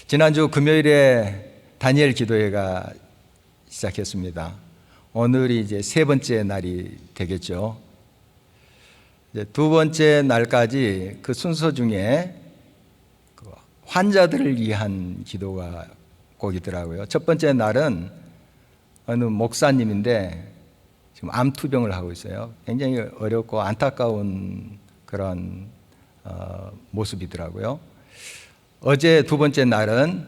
지난주 금요일에 다니엘 기도회가 시작했습니다. 오늘이 이제 세 번째 날이 되겠죠. 이제 두 번째 날까지 그 순서 중에 환자들을 위한 기도가 꼭 있더라고요. 첫 번째 날은 어느 목사님인데 지금 암 투병을 하고 있어요. 굉장히 어렵고 안타까운 그런 모습이더라고요. 어제 두 번째 날은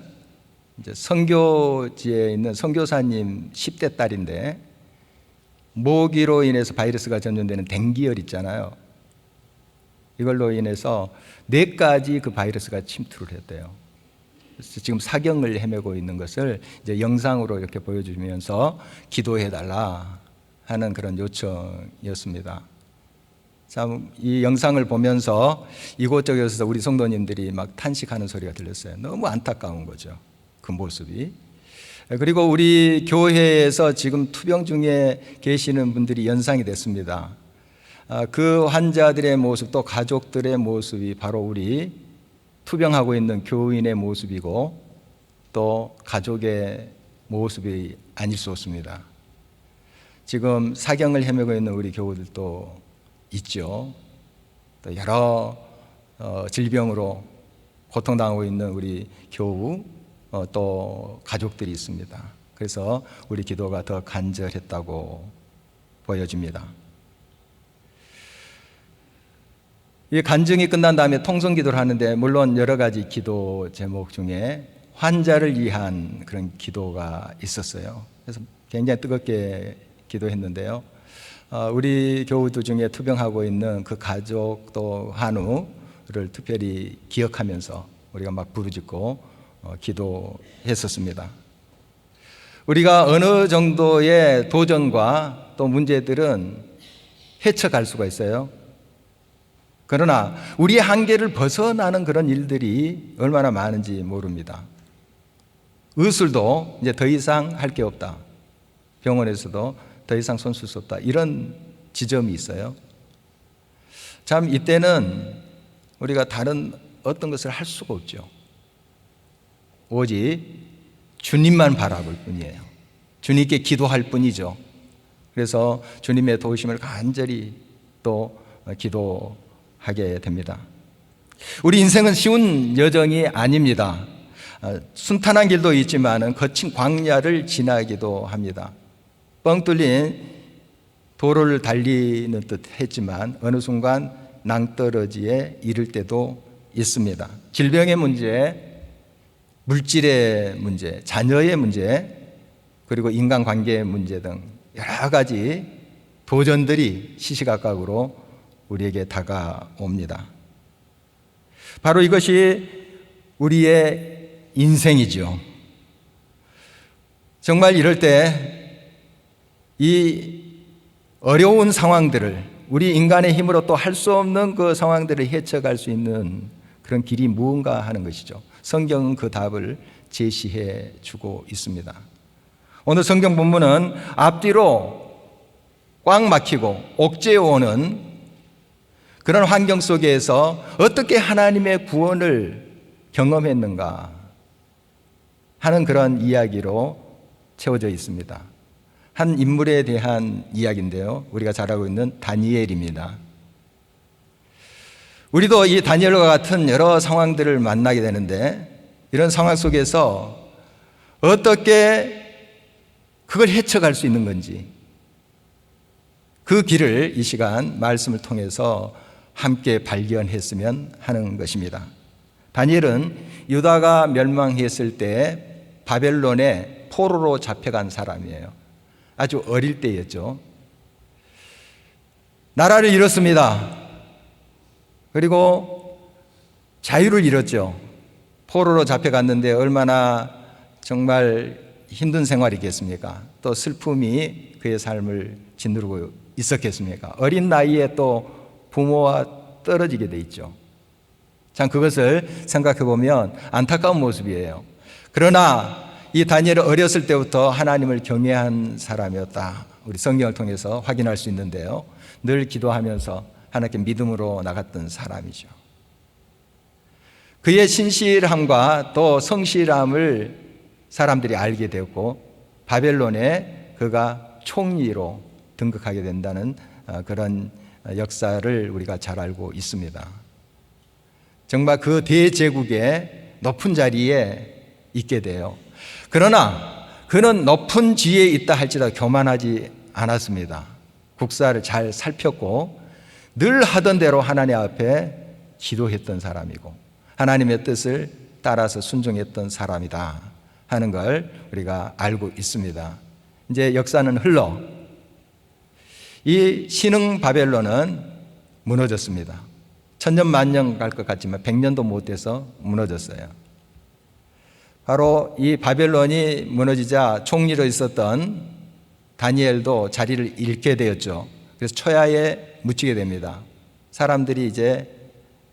이제 선교지에 있는 선교사님 10대 딸인데 모기로 인해서 바이러스가 전염되는 댕기열 있잖아요. 이걸로 인해서 4가지 그 바이러스가 침투를 했대요. 그래서 지금 사경을 헤매고 있는 것을 이제 영상으로 이렇게 보여주면서 기도해달라 하는 그런 요청이었습니다. 참, 이 영상을 보면서 이곳저곳에서 우리 성도님들이 막 탄식하는 소리가 들렸어요. 너무 안타까운 거죠, 그 모습이. 그리고 우리 교회에서 지금 투병 중에 계시는 분들이 연상이 됐습니다. 그 환자들의 모습, 또 가족들의 모습이 바로 우리 투병하고 있는 교인의 모습이고 또 가족의 모습이 아닐 수 없습니다. 지금 사경을 헤매고 있는 우리 교우들도 있죠. 또 여러 질병으로 고통당하고 있는 우리 교우 또 가족들이 있습니다. 그래서 우리 기도가 더 간절했다고 보여집니다. 이 간증이 끝난 다음에 통성기도를 하는데 물론 여러 가지 기도 제목 중에 환자를 위한 그런 기도가 있었어요. 그래서 굉장히 뜨겁게 기도했는데요. 우리 교우들 중에 투병하고 있는 그 가족 또 한우를 특별히 기억하면서 우리가 막 부르짖고 기도했었습니다. 우리가 어느 정도의 도전과 또 문제들은 헤쳐갈 수가 있어요. 그러나 우리의 한계를 벗어나는 그런 일들이 얼마나 많은지 모릅니다. 의술도 이제 더 이상 할 게 없다. 병원에서도 더 이상 손 쓸 수 없다. 이런 지점이 있어요. 참 이때는 우리가 다른 어떤 것을 할 수가 없죠. 오직 주님만 바라볼 뿐이에요. 주님께 기도할 뿐이죠. 그래서 주님의 도우심을 간절히 또 기도하게 됩니다. 우리 인생은 쉬운 여정이 아닙니다. 순탄한 길도 있지만 거친 광야를 지나기도 합니다. 뻥 뚫린 도로를 달리는 듯 했지만 어느 순간 낭떠러지에 이를 때도 있습니다. 질병의 문제, 물질의 문제, 자녀의 문제, 그리고 인간관계의 문제 등 여러 가지 도전들이 시시각각으로 우리에게 다가옵니다. 바로 이것이 우리의 인생이죠. 정말 이럴 때 이 어려운 상황들을 우리 인간의 힘으로 또 할 수 없는 그 상황들을 헤쳐갈 수 있는 그런 길이 무언가 하는 것이죠. 성경은 그 답을 제시해 주고 있습니다. 오늘 성경 본문은 앞뒤로 꽉 막히고 옥죄어 오는 그런 환경 속에서 어떻게 하나님의 구원을 경험했는가 하는 그런 이야기로 채워져 있습니다. 한 인물에 대한 이야기인데요. 우리가 잘 알고 있는 다니엘입니다. 우리도 이 다니엘과 같은 여러 상황들을 만나게 되는데 이런 상황 속에서 어떻게 그걸 헤쳐갈 수 있는 건지 그 길을 이 시간 말씀을 통해서 함께 발견했으면 하는 것입니다. 다니엘은 유다가 멸망했을 때 바벨론의 포로로 잡혀간 사람이에요. 아주 어릴 때였죠. 나라를 잃었습니다. 그리고 자유를 잃었죠. 포로로 잡혀갔는데 얼마나 정말 힘든 생활이겠습니까? 또 슬픔이 그의 삶을 짓누르고 있었겠습니까? 어린 나이에 또 부모와 떨어지게 돼 있죠. 참 그것을 생각해 보면 안타까운 모습이에요. 그러나 이 다니엘은 어렸을 때부터 하나님을 경외한 사람이었다. 우리 성경을 통해서 확인할 수 있는데요. 늘 기도하면서 하나님께 믿음으로 나갔던 사람이죠. 그의 신실함과 또 성실함을 사람들이 알게 되었고 바벨론에 그가 총리로 등극하게 된다는 그런 역사를 우리가 잘 알고 있습니다. 정말 그 대제국의 높은 자리에 있게 돼요. 그러나 그는 높은 지위에 있다 할지라도 교만하지 않았습니다. 국사를 잘 살폈고 늘 하던 대로 하나님 앞에 기도했던 사람이고 하나님의 뜻을 따라서 순종했던 사람이다 하는 걸 우리가 알고 있습니다. 이제 역사는 흘러 이 신흥 바벨론은 무너졌습니다. 천년 만년 갈 것 같지만 100년도 못 돼서 무너졌어요. 바로 이 바벨론이 무너지자 총리로 있었던 다니엘도 자리를 잃게 되었죠. 그래서 초야에 묻히게 됩니다. 사람들이 이제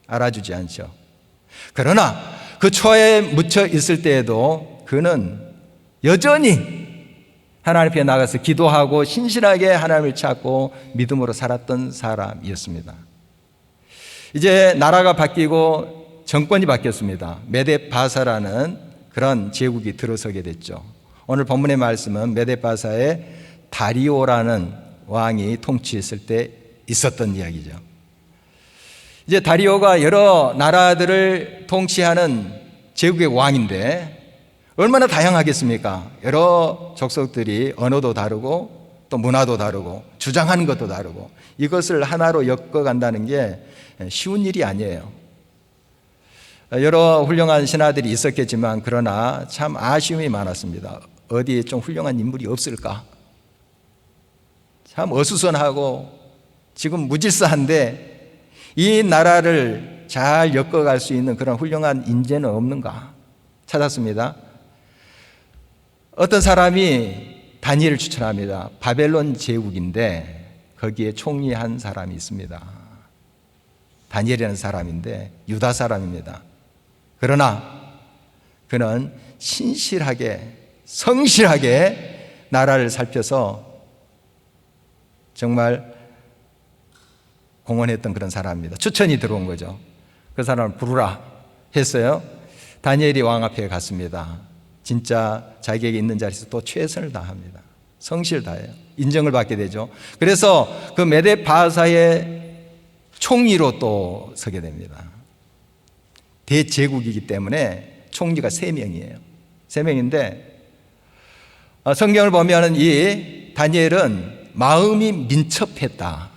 알아주지 않죠. 그러나 그 초야에 묻혀 있을 때에도 그는 여전히 하나님 앞에 나가서 기도하고 신실하게 하나님을 찾고 믿음으로 살았던 사람이었습니다. 이제 나라가 바뀌고 정권이 바뀌었습니다. 메데-바사라는 그런 제국이 들어서게 됐죠. 오늘 본문의 말씀은 메데-바사의 다리오라는 왕이 통치했을 때 있었던 이야기죠. 이제 다리오가 여러 나라들을 통치하는 제국의 왕인데 얼마나 다양하겠습니까? 여러 족속들이 언어도 다르고 또 문화도 다르고 주장하는 것도 다르고 이것을 하나로 엮어간다는 게 쉬운 일이 아니에요. 여러 훌륭한 신하들이 있었겠지만 그러나 참 아쉬움이 많았습니다. 어디에 좀 훌륭한 인물이 없을까? 참 어수선하고 지금 무질서한데 이 나라를 잘 엮어갈 수 있는 그런 훌륭한 인재는 없는가 찾았습니다. 어떤 사람이 다니엘을 추천합니다. 바벨론 제국인데 거기에 총리한 사람이 있습니다. 다니엘이라는 사람인데 유다 사람입니다. 그러나 그는 신실하게 성실하게 나라를 살펴서 정말 공헌했던 그런 사람입니다. 추천이 들어온 거죠. 그 사람을 부르라 했어요. 다니엘이 왕 앞에 갔습니다. 진짜 자기에게 있는 자리에서 또 최선을 다합니다. 성실 다해요. 인정을 받게 되죠. 그래서 그 메데-바사의 총리로 또 서게 됩니다. 대제국이기 때문에 총리가 3명이에요. 3명인데 성경을 보면 이 다니엘은 마음이 민첩했다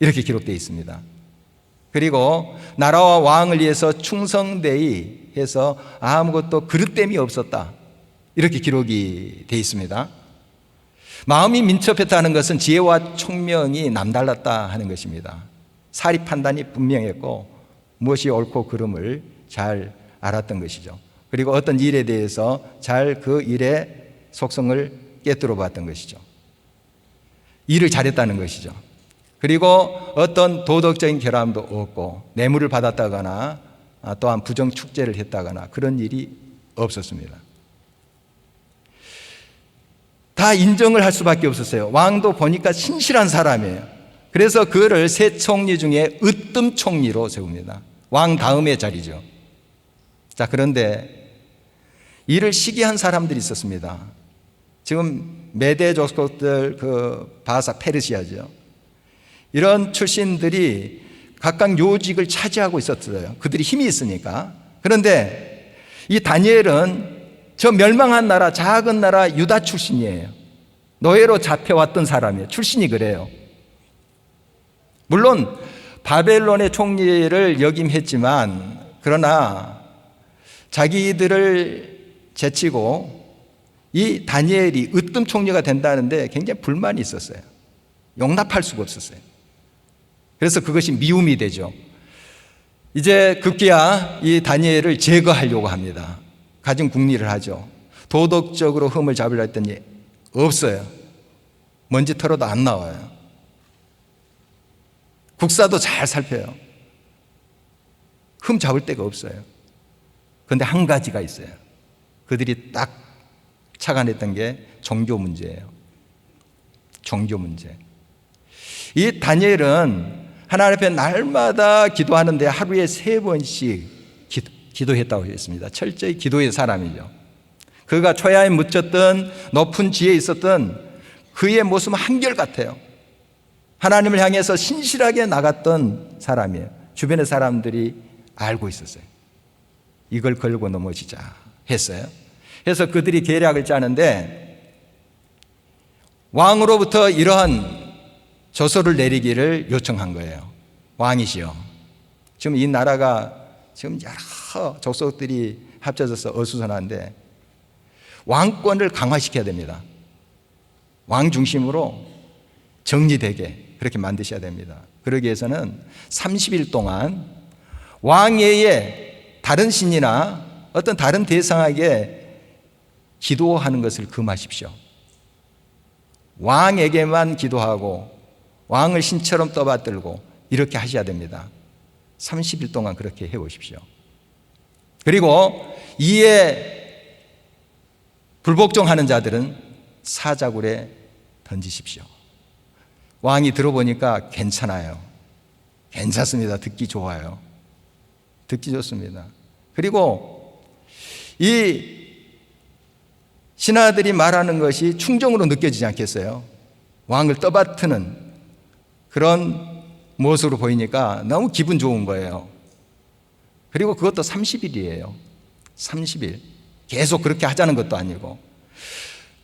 이렇게 기록되어 있습니다. 그리고 나라와 왕을 위해서 충성되이 해서 아무것도 그릇됨이 없었다 이렇게 기록이 되어 있습니다. 마음이 민첩했다는 것은 지혜와 총명이 남달랐다 하는 것입니다. 사리 판단이 분명했고 무엇이 옳고 그름을 잘 알았던 것이죠. 그리고 어떤 일에 대해서 잘 그 일의 속성을 꿰뚫어 봤던 것이죠. 일을 잘했다는 것이죠. 그리고 어떤 도덕적인 결함도 없고 뇌물을 받았다거나 또한 부정 축제를 했다거나 그런 일이 없었습니다. 다 인정을 할 수밖에 없었어요. 왕도 보니까 신실한 사람이에요. 그래서 그를 세 총리 중에 으뜸 총리로 세웁니다. 왕 다음의 자리죠. 자, 그런데 이를 시기한 사람들이 있었습니다. 지금 메대 족속들 그 바사 페르시아죠. 이런 출신들이 각각 요직을 차지하고 있었어요. 그들이 힘이 있으니까. 그런데 이 다니엘은 저 멸망한 나라, 작은 나라 유다 출신이에요. 노예로 잡혀왔던 사람이에요. 출신이 그래요. 물론 바벨론의 총리를 역임했지만 그러나 자기들을 제치고 이 다니엘이 으뜸 총리가 된다는데 굉장히 불만이 있었어요. 용납할 수가 없었어요. 그래서 그것이 미움이 되죠. 이제 급기야 이 다니엘을 제거하려고 합니다. 가진 궁리를 하죠. 도덕적으로 흠을 잡으려 했더니 없어요. 먼지 털어도 안 나와요. 국사도 잘 살펴요. 흠 잡을 데가 없어요. 그런데 한 가지가 있어요. 그들이 딱 착안했던 게 종교 문제예요. 종교 문제. 이 다니엘은 하나님 앞에 날마다 기도하는데 하루에 3번씩 기도했다고 했습니다. 철저히 기도의 사람이죠. 그가 초야에 묻혔던 높은 지에 있었던 그의 모습은 한결같아요. 하나님을 향해서 신실하게 나갔던 사람이에요. 주변의 사람들이 알고 있었어요. 이걸 걸고 넘어지자 했어요. 그래서 그들이 계략을 짜는데 왕으로부터 이러한 조서를 내리기를 요청한 거예요. 왕이시여, 지금 이 나라가 지금 여러 족속들이 합쳐져서 어수선한데 왕권을 강화시켜야 됩니다. 왕 중심으로 정리되게 그렇게 만드셔야 됩니다. 그러기 위해서는 30일 동안 왕 외에 다른 신이나 어떤 다른 대상에게 기도하는 것을 금하십시오. 왕에게만 기도하고 왕을 신처럼 떠받들고 이렇게 하셔야 됩니다. 30일 동안 그렇게 해보십시오. 그리고 이에 불복종하는 자들은 사자굴에 던지십시오. 왕이 들어보니까 괜찮아요. 괜찮습니다. 듣기 좋아요. 듣기 좋습니다. 그리고 이 신하들이 말하는 것이 충정으로 느껴지지 않겠어요? 왕을 떠받드는 그런 모습으로 보이니까 너무 기분 좋은 거예요. 그리고 그것도 30일이에요. 30일. 계속 그렇게 하자는 것도 아니고.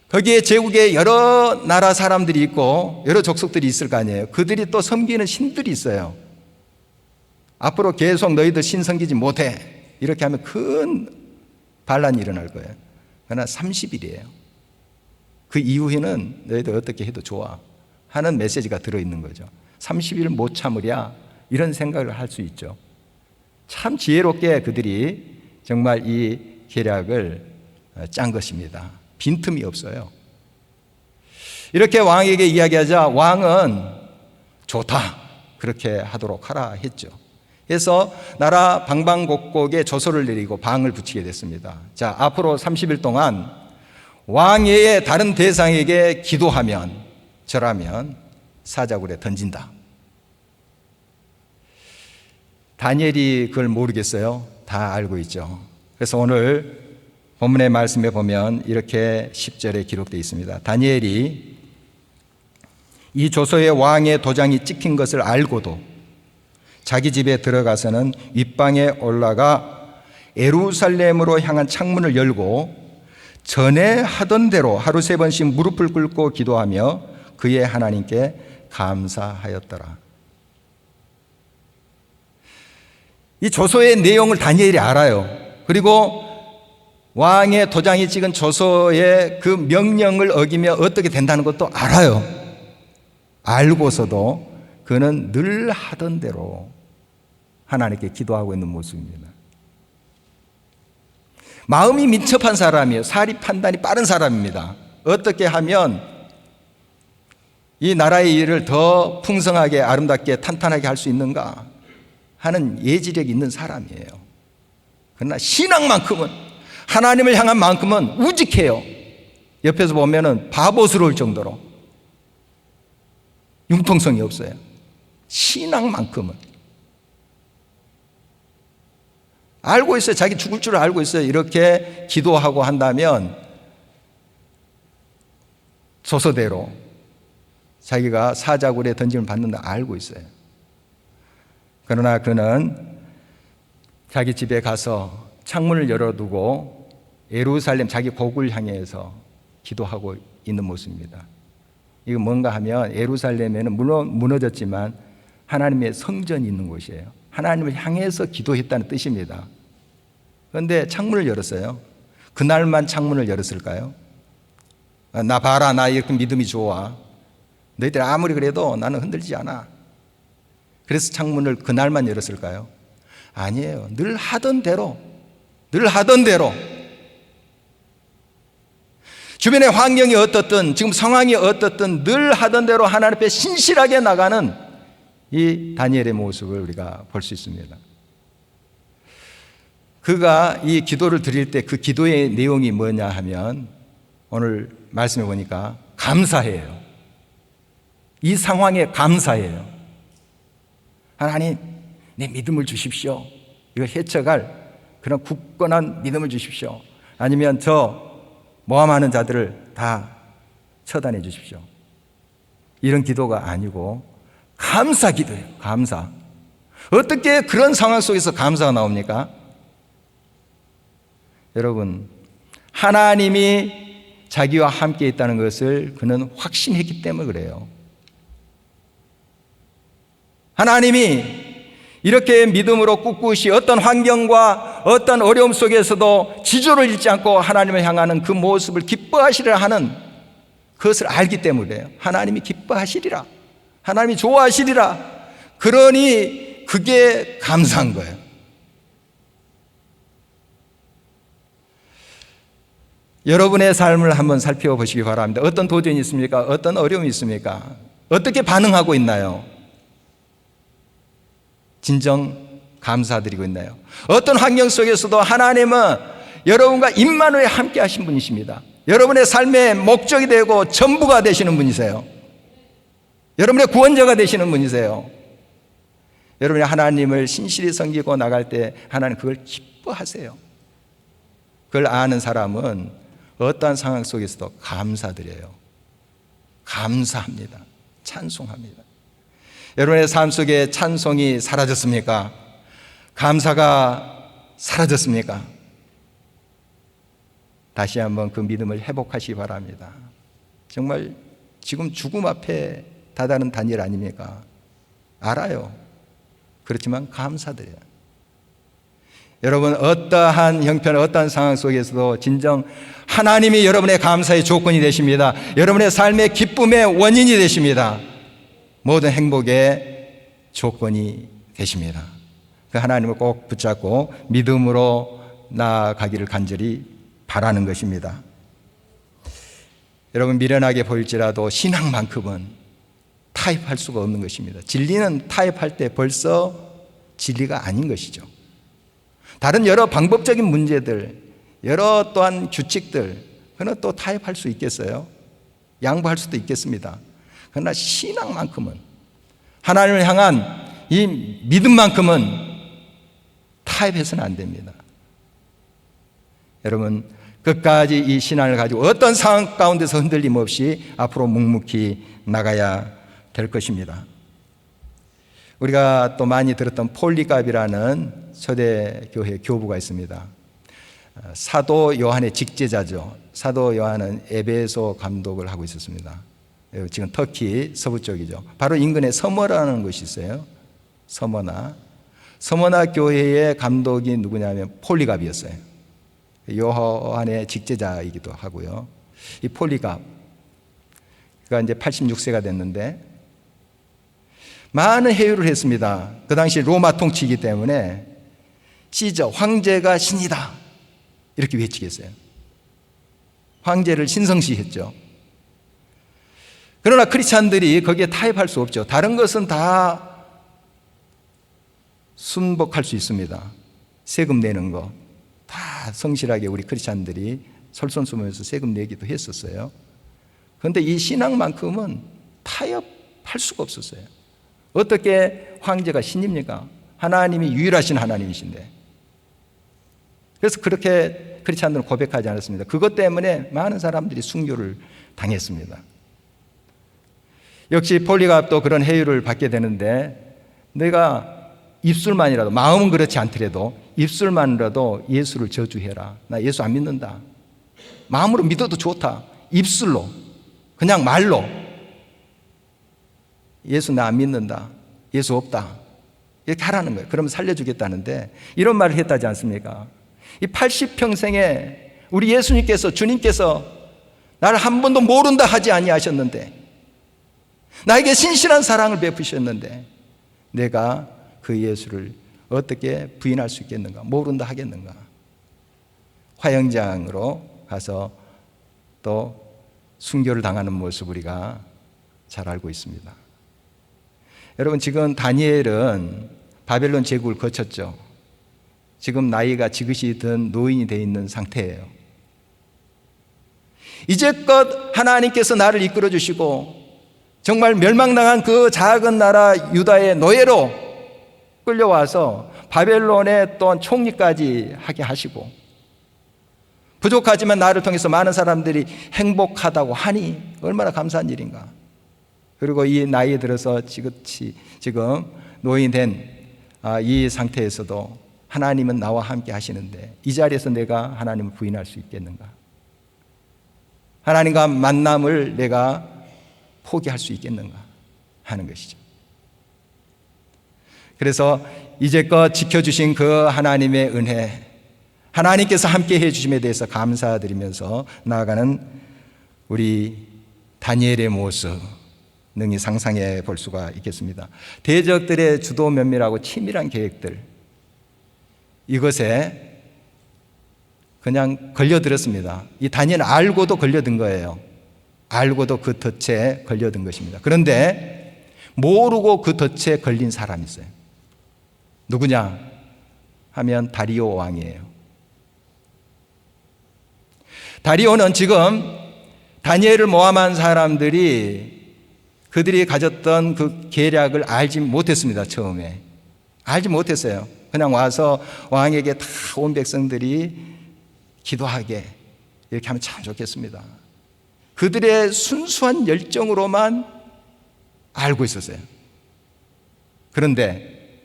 거기에 제국에 여러 나라 사람들이 있고 여러 족속들이 있을 거 아니에요. 그들이 또 섬기는 신들이 있어요. 앞으로 계속 너희들 신 섬기지 못해. 이렇게 하면 큰 반란이 일어날 거예요. 그러나 30일이에요. 그 이후에는 너희들 어떻게 해도 좋아 하는 메시지가 들어있는 거죠. 30일 못 참으랴 이런 생각을 할 수 있죠. 참 지혜롭게 그들이 정말 이 계략을 짠 것입니다. 빈틈이 없어요. 이렇게 왕에게 이야기하자 왕은 좋다 그렇게 하도록 하라 했죠. 그래서 나라 방방곡곡에 조서를 내리고 방을 붙이게 됐습니다. 자, 앞으로 30일 동안 왕 외에 다른 대상에게 기도하면 절하면 사자굴에 던진다. 다니엘이 그걸 모르겠어요? 다 알고 있죠. 그래서 오늘 본문의 말씀에 보면 이렇게 10절에 기록되어 있습니다. 다니엘이 이 조서에 왕의 도장이 찍힌 것을 알고도 자기 집에 들어가서는 윗방에 올라가 예루살렘으로 향한 창문을 열고 전에 하던 대로 하루 3번씩 무릎을 꿇고 기도하며 그의 하나님께 감사하였더라. 이 조서의 내용을 다니엘이 알아요. 그리고 왕의 도장이 찍은 조서의 그 명령을 어기며 어떻게 된다는 것도 알아요. 알고서도 그는 늘 하던 대로 하나님께 기도하고 있는 모습입니다. 마음이 민첩한 사람이에요. 사리 판단이 빠른 사람입니다. 어떻게 하면 이 나라의 일을 더 풍성하게 아름답게 탄탄하게 할 수 있는가 하는 예지력이 있는 사람이에요. 그러나 신앙만큼은 하나님을 향한 만큼은 우직해요. 옆에서 보면은 바보스러울 정도로 융통성이 없어요. 신앙만큼은 알고 있어요. 자기 죽을 줄 알고 있어요. 이렇게 기도하고 한다면 조서대로 자기가 사자굴에 던짐을 받는다 알고 있어요. 그러나 그는 자기 집에 가서 창문을 열어두고 예루살렘 자기 고국을 향해서 기도하고 있는 모습입니다. 이거 뭔가 하면 예루살렘에는 물론 무너졌지만 하나님의 성전이 있는 곳이에요. 하나님을 향해서 기도했다는 뜻입니다. 그런데 창문을 열었어요. 그날만 창문을 열었을까요? 나 봐라, 나 이렇게 믿음이 좋아. 너희들 아무리 그래도 나는 흔들리지 않아. 그래서 창문을 그날만 열었을까요? 아니에요. 늘 하던 대로, 늘 하던 대로. 주변의 환경이 어떻든 지금 상황이 어떻든 늘 하던 대로 하나님 앞에 신실하게 나가는 이 다니엘의 모습을 우리가 볼 수 있습니다. 그가 이 기도를 드릴 때 그 기도의 내용이 뭐냐 하면 오늘 말씀해 보니까 감사해요. 이 상황에 감사해요. 하나님, 내 믿음을 주십시오. 이걸 헤쳐갈 그런 굳건한 믿음을 주십시오. 아니면 저 모함하는 자들을 다 처단해 주십시오. 이런 기도가 아니고 감사 기도예요. 감사. 어떻게 그런 상황 속에서 감사가 나옵니까? 여러분, 하나님이 자기와 함께 있다는 것을 그는 확신했기 때문에 그래요. 하나님이 이렇게 믿음으로 꿋꿋이 어떤 환경과 어떤 어려움 속에서도 지조를 잃지 않고 하나님을 향하는 그 모습을 기뻐하시리라 하는 그것을 알기 때문에 그래요. 하나님이 기뻐하시리라. 하나님이 좋아하시리라. 그러니 그게 감사한 거예요. 여러분의 삶을 한번 살펴보시기 바랍니다. 어떤 도전이 있습니까? 어떤 어려움이 있습니까? 어떻게 반응하고 있나요? 진정 감사드리고 있나요? 어떤 환경 속에서도 하나님은 여러분과 임마누엘 함께 하신 분이십니다. 여러분의 삶의 목적이 되고 전부가 되시는 분이세요. 여러분의 구원자가 되시는 분이세요. 여러분이 하나님을 신실히 섬기고 나갈 때 하나님 그걸 기뻐하세요. 그걸 아는 사람은 어떠한 상황 속에서도 감사드려요. 감사합니다. 찬송합니다. 여러분의 삶 속에 찬송이 사라졌습니까? 감사가 사라졌습니까? 다시 한번 그 믿음을 회복하시기 바랍니다. 정말 지금 죽음 앞에 다다른 단일 아닙니까? 알아요. 그렇지만 감사드려요. 여러분, 어떠한 형편, 어떠한 상황 속에서도 진정 하나님이 여러분의 감사의 조건이 되십니다. 여러분의 삶의 기쁨의 원인이 되십니다. 모든 행복의 조건이 되십니다. 그 하나님을 꼭 붙잡고 믿음으로 나아가기를 간절히 바라는 것입니다. 여러분, 미련하게 보일지라도 신앙만큼은 타협할 수가 없는 것입니다. 진리는 타협할 때 벌써 진리가 아닌 것이죠. 다른 여러 방법적인 문제들, 여러 또한 규칙들, 그건 또 타협할 수 있겠어요? 양보할 수도 있겠습니다. 그러나 신앙만큼은, 하나님을 향한 이 믿음만큼은 타협해서는 안 됩니다. 여러분, 끝까지 이 신앙을 가지고 어떤 상황 가운데서 흔들림 없이 앞으로 묵묵히 나가야 될 것입니다. 우리가 또 많이 들었던 폴리갑이라는 초대교회 교부가 있습니다. 사도 요한의 직제자죠. 사도 요한은 에베소 감독을 하고 있었습니다. 지금 터키 서부 쪽이죠. 바로 인근에 서머라는 곳이 있어요. 서머나 교회의 감독이 누구냐면 폴리갑이었어요. 요한의 직제자이기도 하고요. 이 폴리갑, 그가 이제 86세가 됐는데 많은 회유를 했습니다. 그 당시 로마 통치이기 때문에 시저, 황제가 신이다 이렇게 외치겠어요. 황제를 신성시했죠. 그러나 크리스찬들이 거기에 타협할 수 없죠. 다른 것은 다 순복할 수 있습니다. 세금 내는 거 다 성실하게 우리 크리스찬들이 솔선수범해서 세금 내기도 했었어요. 그런데 이 신앙만큼은 타협할 수가 없었어요. 어떻게 황제가 신입니까? 하나님이 유일하신 하나님이신데. 그래서 그렇게 크리스찬들은 고백하지 않았습니다. 그것 때문에 많은 사람들이 순교를 당했습니다. 역시 폴리갑도 그런 해유를 받게 되는데, 내가 입술만이라도, 마음은 그렇지 않더라도 입술만이라도 예수를 저주해라. 나 예수 안 믿는다. 마음으로 믿어도 좋다. 입술로, 그냥 말로 예수 나 안 믿는다, 예수 없다, 이렇게 하라는 거예요. 그러면 살려주겠다는데 이런 말을 했다지 않습니까? 이 80평생에 우리 예수님께서, 주님께서 나를 한 번도 모른다 하지 아니하셨는데, 나에게 신실한 사랑을 베푸셨는데 내가 그 예수를 어떻게 부인할 수 있겠는가? 모른다 하겠는가? 화영장으로 가서 또 순교를 당하는 모습 우리가 잘 알고 있습니다. 여러분, 지금 다니엘은 바벨론 제국을 거쳤죠. 지금 나이가 지긋이 든 노인이 되어 있는 상태예요. 이제껏 하나님께서 나를 이끌어 주시고 정말 멸망당한 그 작은 나라 유다의 노예로 끌려와서 바벨론의 또 총리까지 하게 하시고, 부족하지만 나를 통해서 많은 사람들이 행복하다고 하니 얼마나 감사한 일인가. 그리고 이 나이에 들어서 지긋이 지금 노인된 이 상태에서도 하나님은 나와 함께 하시는데 이 자리에서 내가 하나님을 부인할 수 있겠는가? 하나님과 만남을 내가 포기할 수 있겠는가 하는 것이죠. 그래서 이제껏 지켜주신 그 하나님의 은혜, 하나님께서 함께 해주심에 대해서 감사드리면서 나아가는 우리 다니엘의 모습 능히 상상해 볼 수가 있겠습니다. 대적들의 주도 면밀하고 치밀한 계획들, 이것에 그냥 걸려들었습니다. 이 다니엘은 알고도 걸려든 거예요. 알고도 그 덫에 걸려든 것입니다. 그런데 모르고 그 덫에 걸린 사람이 있어요. 누구냐 하면 다리오 왕이에요. 다리오는 지금 다니엘을 모함한 사람들이 그들이 가졌던 그 계략을 알지 못했습니다. 처음에 알지 못했어요. 그냥 와서 왕에게 다 온 백성들이 기도하게 이렇게 하면 참 좋겠습니다. 그들의 순수한 열정으로만 알고 있었어요. 그런데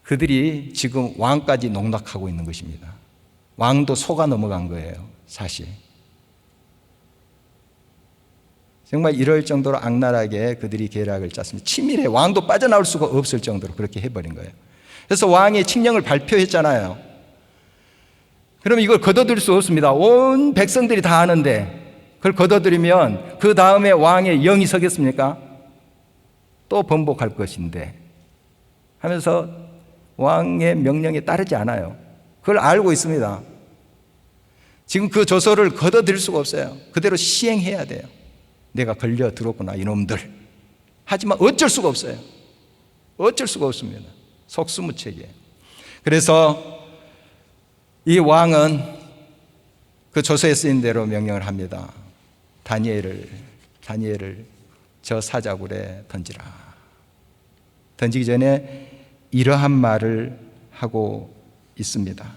그들이 지금 왕까지 농락하고 있는 것입니다. 왕도 속아 넘어간 거예요, 사실. 정말 이럴 정도로 악랄하게 그들이 계략을 짰습니다. 치밀해. 왕도 빠져나올 수가 없을 정도로 그렇게 해버린 거예요. 그래서 왕이 칙령을 발표했잖아요. 그러면 이걸 거둬들일 수 없습니다. 온 백성들이 다 아는데 그걸 거둬들이면 그 다음에 왕의 영이 서겠습니까? 또 번복할 것인데 하면서 왕의 명령에 따르지 않아요. 그걸 알고 있습니다. 지금 그 조서를 거둬들일 수가 없어요. 그대로 시행해야 돼요. 내가 걸려 들었구나 이놈들. 하지만 어쩔 수가 없어요. 어쩔 수가 없습니다. 속수무책이에요. 그래서 이 왕은 그 조서에 쓰인 대로 명령을 합니다. 다니엘을 저 사자굴에 던지라. 던지기 전에 이러한 말을 하고 있습니다.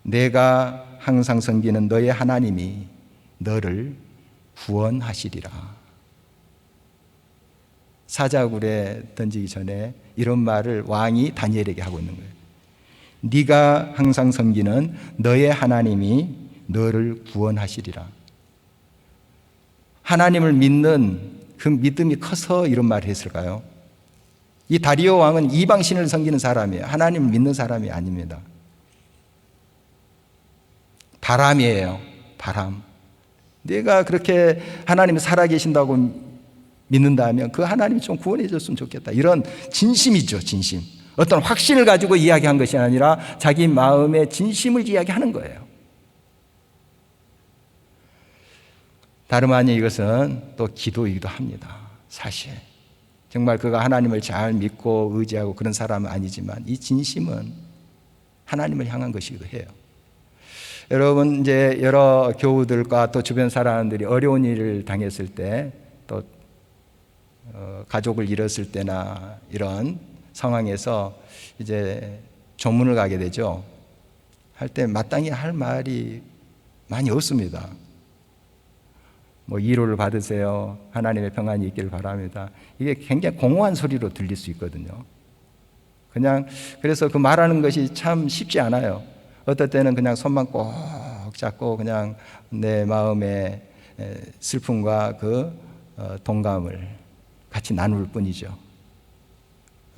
내가 항상 섬기는 너의 하나님이 너를 구원하시리라. 사자굴에 던지기 전에 이런 말을 왕이 다니엘에게 하고 있는 거예요. 네가 항상 섬기는 너의 하나님이 너를 구원하시리라. 하나님을 믿는 그 믿음이 커서 이런 말을 했을까요? 이 다리오 왕은 이방신을 섬기는 사람이에요. 하나님을 믿는 사람이 아닙니다. 바람이에요. 바람. 내가 그렇게 하나님이 살아계신다고 믿는다면 그 하나님이 좀 구원해 줬으면 좋겠다. 이런 진심이죠, 진심. 어떤 확신을 가지고 이야기한 것이 아니라 자기 마음의 진심을 이야기하는 거예요. 다름 아닌 이것은 또 기도이기도 합니다. 사실 정말 그가 하나님을 잘 믿고 의지하고 그런 사람은 아니지만 이 진심은 하나님을 향한 것이기도 해요. 여러분, 이제 여러 교우들과 또 주변 사람들이 어려운 일을 당했을 때, 또 가족을 잃었을 때나 이런 상황에서 이제 조문을 가게 되죠. 할 때 마땅히 할 말이 많이 없습니다. 뭐 위로를 받으세요. 하나님의 평안이 있기를 바랍니다. 이게 굉장히 공허한 소리로 들릴 수 있거든요. 그냥 그래서 그 말하는 것이 참 쉽지 않아요. 어떨 때는 그냥 손만 꼭 잡고 그냥 내 마음의 슬픔과 그 동감을 같이 나눌 뿐이죠.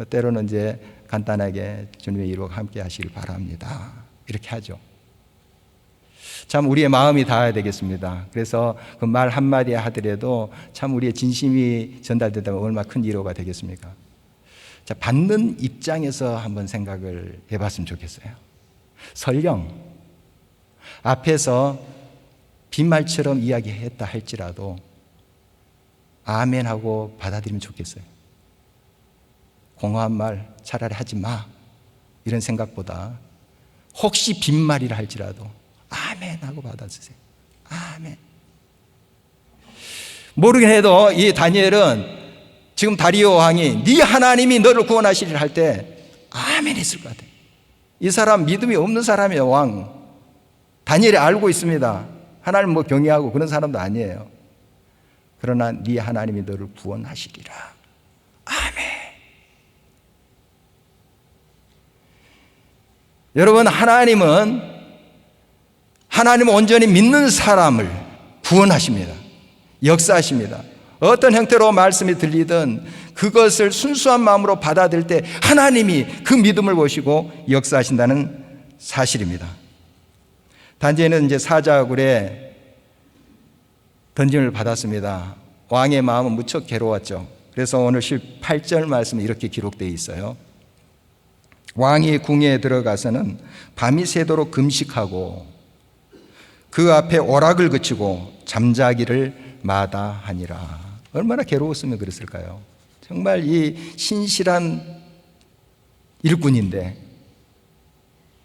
때로는 이제 간단하게 주님의 이루와 함께 하시길 바랍니다. 이렇게 하죠. 참 우리의 마음이 닿아야 되겠습니다. 그래서 그 말 한마디 하더라도 참 우리의 진심이 전달되다면 얼마나 큰 위로가 되겠습니까? 자, 받는 입장에서 한번 생각을 해봤으면 좋겠어요. 설령 앞에서 빈말처럼 이야기했다 할지라도 아멘하고 받아들이면 좋겠어요. 공허한 말 차라리 하지 마 이런 생각보다 혹시 빈말이라 할지라도 아멘하고 받아주세요. 아멘. 모르긴 해도 이 다니엘은 지금 다리오 왕이 네 하나님이 너를 구원하시리라 할 때 아멘 했을 것 같아요. 이 사람 믿음이 없는 사람이에요. 왕 다니엘이 알고 있습니다. 하나님 뭐 경외하고 그런 사람도 아니에요. 그러나 네 하나님이 너를 구원하시리라. 아멘. 여러분, 하나님은 온전히 믿는 사람을 구원하십니다. 역사하십니다. 어떤 형태로 말씀이 들리든 그것을 순수한 마음으로 받아들일 때 하나님이 그 믿음을 보시고 역사하신다는 사실입니다. 단지에는 이제 사자굴에 던짐을 받았습니다. 왕의 마음은 무척 괴로웠죠. 그래서 오늘 18절 말씀에 이렇게 기록되어 있어요. 왕이 궁에 들어가서는 밤이 새도록 금식하고 그 앞에 오락을 그치고 잠자기를 마다하니라. 얼마나 괴로웠으면 그랬을까요? 정말 이 신실한 일꾼인데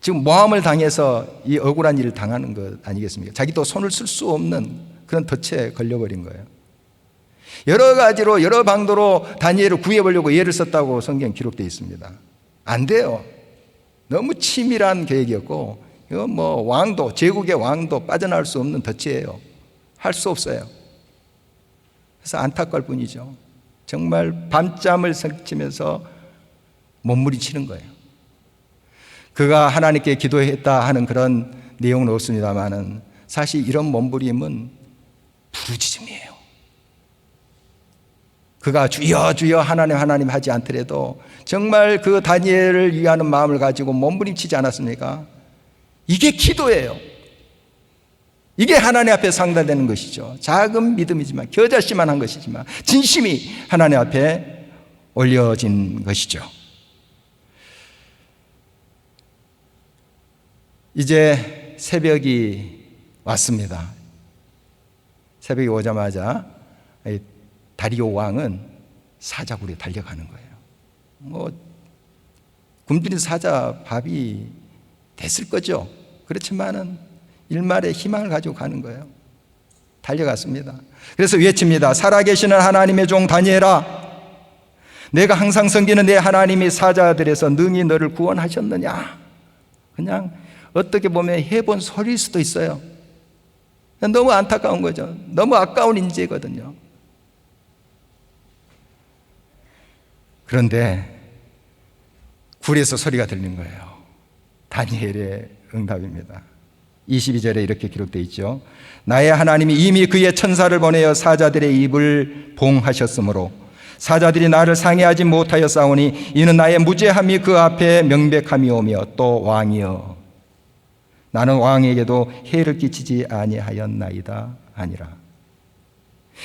지금 모함을 당해서 이 억울한 일을 당하는 것 아니겠습니까? 자기도 손을 쓸 수 없는 그런 덫에 걸려버린 거예요. 여러 가지로 여러 방도로 다니엘을 구해보려고 예를 썼다고 성경 기록되어 있습니다. 안 돼요. 너무 치밀한 계획이었고 이건 뭐 왕도, 제국의 왕도 빠져나올 수 없는 덫이에요. 할 수 없어요. 그래서 안타까울 뿐이죠. 정말 밤잠을 설치면서 몸부림치는 거예요. 그가 하나님께 기도했다 하는 그런 내용은 없습니다만은 사실 이런 몸부림은 부르짖음이에요. 그가 주여 주여 하나님 하지 않더라도 정말 그 다니엘을 위하는 마음을 가지고 몸부림치지 않았습니까? 이게 기도예요. 이게 하나님 앞에 상달되는 것이죠. 작은 믿음이지만 겨자씨만한 것이지만 진심이 하나님 앞에 올려진 것이죠. 이제 새벽이 왔습니다. 새벽이 오자마자 다리오 왕은 사자굴에 달려가는 거예요. 뭐 굶주린 사자 밥이 됐을 거죠. 그렇지만은 일말의 희망을 가지고 가는 거예요. 달려갔습니다. 그래서 외칩니다. 살아계시는 하나님의 종 다니엘아, 내가 항상 섬기는 내 하나님이 사자들에서 능히 너를 구원하셨느냐. 그냥 어떻게 보면 해본 소리일 수도 있어요. 너무 안타까운 거죠. 너무 아까운 인재거든요. 그런데 굴에서 소리가 들린 거예요. 다니엘의 응답입니다. 22절에 이렇게 기록되어 있죠. 나의 하나님이 이미 그의 천사를 보내어 사자들의 입을 봉하셨으므로 사자들이 나를 상해하지 못하여 싸우니 이는 나의 무죄함이 그 앞에 명백함이오며 또 왕이여 나는 왕에게도 해를 끼치지 아니하였나이다 아니라.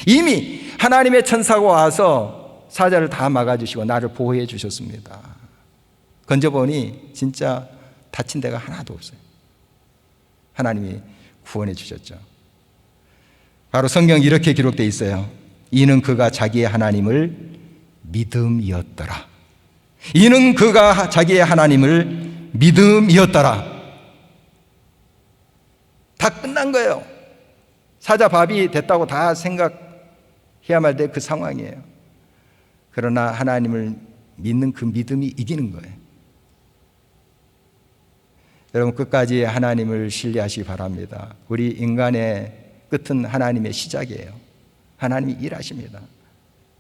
이미 하나님의 천사가 와서 사자를 다 막아주시고 나를 보호해 주셨습니다. 건져보니 진짜 다친 데가 하나도 없어요. 하나님이 구원해 주셨죠. 바로 성경 이렇게 기록되어 있어요. 이는 그가 자기의 하나님을 믿음이었더라. 이는 그가 자기의 하나님을 믿음이었더라. 다 끝난 거예요. 사자 밥이 됐다고 다 생각해야만 될 그 상황이에요. 그러나 하나님을 믿는 그 믿음이 이기는 거예요. 여러분 끝까지 하나님을 신뢰하시기 바랍니다. 우리 인간의 끝은 하나님의 시작이에요. 하나님이 일하십니다.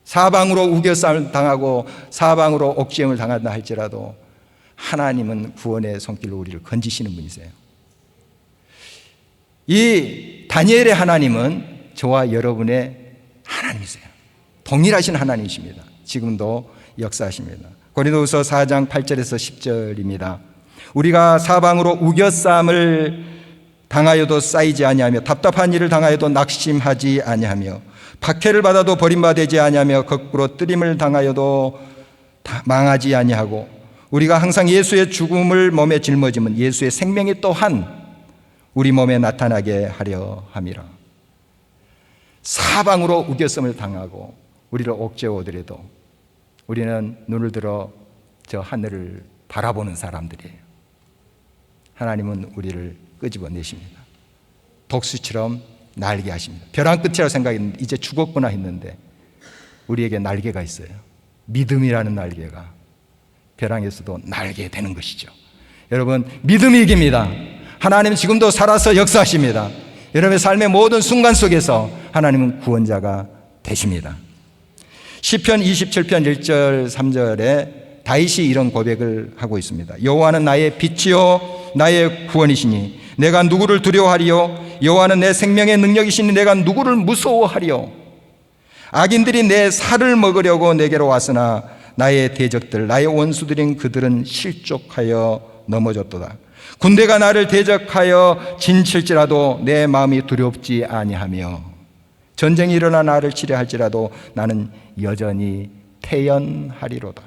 사방으로 우겨싸움을 당하고 사방으로 옥죄임을 당한다 할지라도 하나님은 구원의 손길로 우리를 건지시는 분이세요. 이 다니엘의 하나님은 저와 여러분의 하나님이세요. 동일하신 하나님이십니다. 지금도 역사하십니다. 고린도후서 4장 8절에서 10절입니다. 우리가 사방으로 우겨싸움을 당하여도 쌓이지 아니하며 답답한 일을 당하여도 낙심하지 아니하며 박해를 받아도 버림받지 아니하며 거꾸로 뜨림을 당하여도 망하지 아니하고 우리가 항상 예수의 죽음을 몸에 짊어지면 예수의 생명이 또한 우리 몸에 나타나게 하려 함이라. 사방으로 우겨싸움을 당하고 우리를 옥죄어오더라도 우리는 눈을 들어 저 하늘을 바라보는 사람들이에요. 하나님은 우리를 끄집어내십니다. 독수처럼 날게 하십니다. 벼랑 끝이라고 생각했는데 이제 죽었구나 했는데 우리에게 날개가 있어요. 믿음이라는 날개가 벼랑에서도 날게 되는 것이죠. 여러분, 믿음이 이깁니다. 하나님은 지금도 살아서 역사하십니다. 여러분의 삶의 모든 순간 속에서 하나님은 구원자가 되십니다. 시편 27편 1절 3절에 다윗이 이런 고백을 하고 있습니다. 여호와는 나의 빛이요 나의 구원이시니 내가 누구를 두려워하리요? 여호와는 내 생명의 능력이시니 내가 누구를 무서워하리요? 악인들이 내 살을 먹으려고 내게로 왔으나 나의 대적들 나의 원수들인 그들은 실족하여 넘어졌도다. 군대가 나를 대적하여 진칠지라도 내 마음이 두렵지 아니하며 전쟁이 일어나 나를 치려할지라도 나는 여전히 태연하리로다.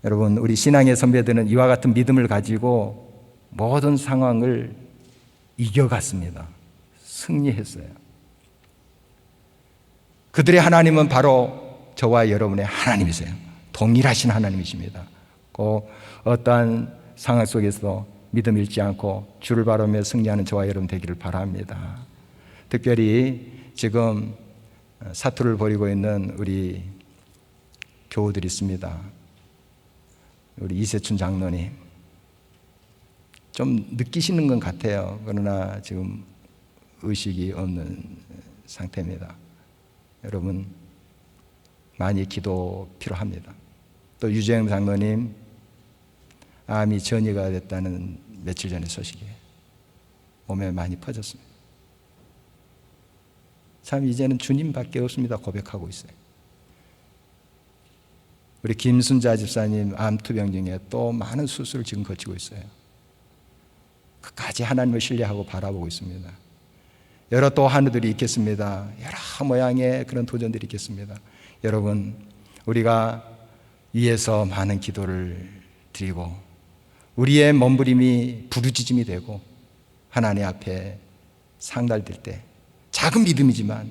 여러분, 우리 신앙의 선배들은 이와 같은 믿음을 가지고 모든 상황을 이겨갔습니다. 승리했어요. 그들의 하나님은 바로 저와 여러분의 하나님이세요. 동일하신 하나님이십니다. 꼭 어떠한 상황 속에서도 믿음 잃지 않고 주를 바라며 승리하는 저와 여러분 되기를 바랍니다. 특별히 지금 사투를 벌이고 있는 우리 교우들이 있습니다. 우리 이세춘 장로님 좀 느끼시는 것 같아요. 그러나 지금 의식이 없는 상태입니다. 여러분 많이 기도 필요합니다. 또 유재영 장로님 암이 전이가 됐다는 며칠 전의 소식이 몸에 많이 퍼졌습니다. 참 이제는 주님밖에 없습니다 고백하고 있어요. 우리 김순자 집사님 암투병 중에 또 많은 수술을 지금 거치고 있어요. 끝까지 하나님을 신뢰하고 바라보고 있습니다. 여러 또 하늘들이 있겠습니다. 여러 모양의 그런 도전들이 있겠습니다. 여러분, 우리가 위에서 많은 기도를 드리고 우리의 몸부림이 부르짖음이 되고 하나님 앞에 상달될 때 작은 믿음이지만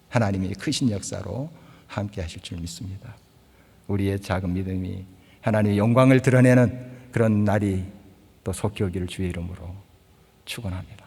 하나님이 크신 역사로 함께 하실 줄 믿습니다. 우리의 작은 믿음이 하나님의 영광을 드러내는 그런 날이 또 속히 오기를 주의 이름으로 축원합니다.